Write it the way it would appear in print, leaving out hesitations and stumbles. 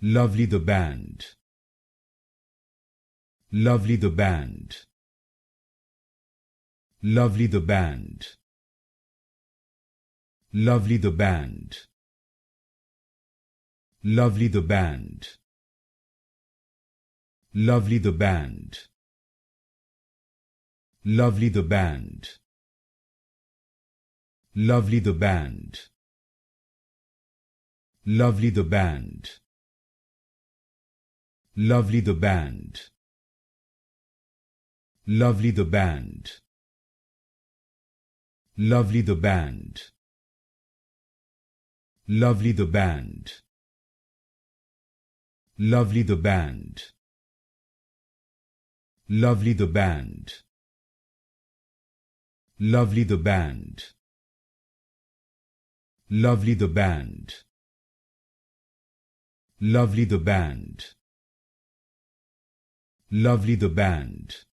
Lovely the band. Lovely the band. Lovely the band. Lovely the band. Lovely the band. Lovely the band. Lovely the band. Lovely the band. Lovely the band. Lovely the band. Lovely the band. Lovely the band. Lovely the band. Lovely the band. Lovely the band. Lovely the band. Lovely the band. Lovely the band. Lovely the band.